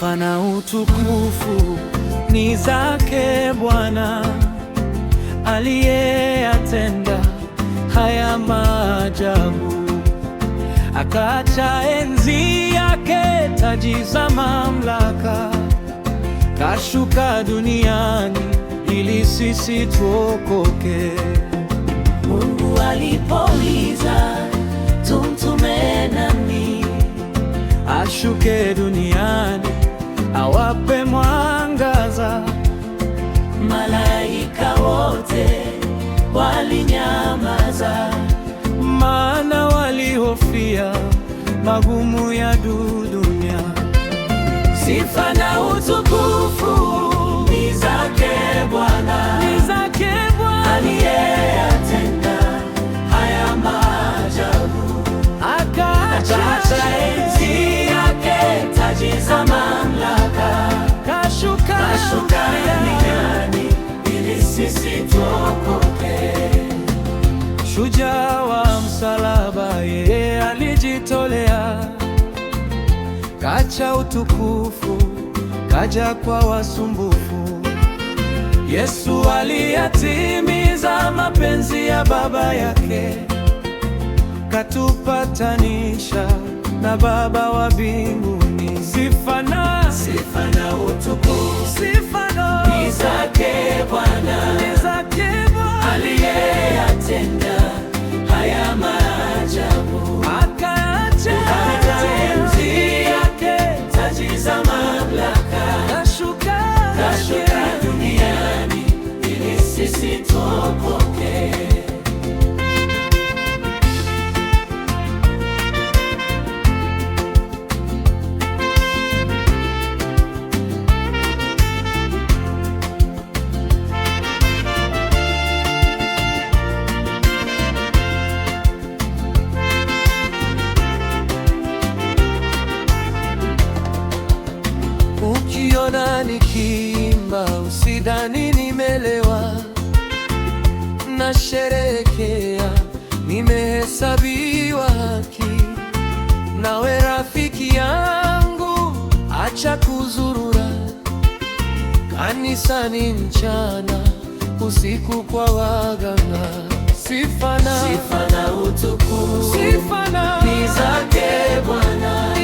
Sifa na utukufu ni zake Bwana, aliyeyatenda haya maajabu. Akaacha enzi yake, taji za mamlaka, kashuka duniani ili sisi tuokoke. Mungu alipouliza tumtume nani, ashuke duniani awape mwangaza. Malaika wote walinyamaza, maana walihofia magumu ya dunia. Sifa na utukufu ni zake Bwana, aliyeyatenda haya maajabu. Akaacha enzi yake, taji za mamlaka, kashuka duniani ili sisi tuokoke. Shujaa wa msalaba, yeye alijitolea, kacha utukufu, kaja kwa wasumbufu. Yesu aliyatimiza mapenzi ya Baba yake, katupatanisha na Baba wa mbinguni. Sifa na utukufu ni zake Bwana, aliyeyatenda haya maajabu. Akaacha enzi yake, taji za mamlaka, kashuka duniani ili sisi tuokoke. Ukiona nikiimba usidhani nimelewa, nasherehekea, nimehesabiwa haki. Nawe rafiki yangu, acha kuzurura kanisani mchana, usiku kwa waganga. Sifa na utukufu ni zake Bwana,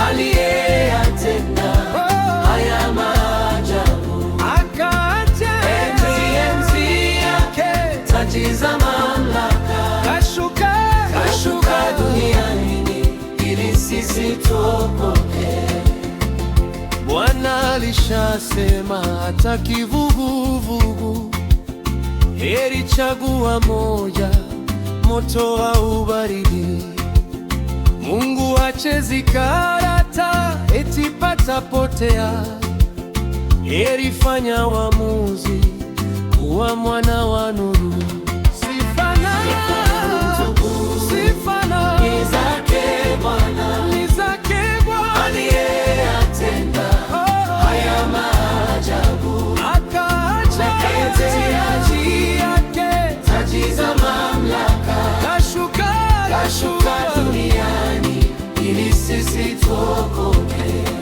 aliyeyatenda haya maajabu. Akaacha enzi yake, taji za mamlaka, kashuka duniani ili sisi tuokoke. Bwana alishasema hataki vuguvugu, heri chagua moja, moto au baridi. Mungu hachezi karata eti patapotea, heri fanya uamuzi kuwa mwana wa nuru. Sifa na ni zake Bwana, aliyeyatenda haya maajabu. akaacha enzi yake, taji za mamlaka, kashuka duniani ili sisi tuokoke.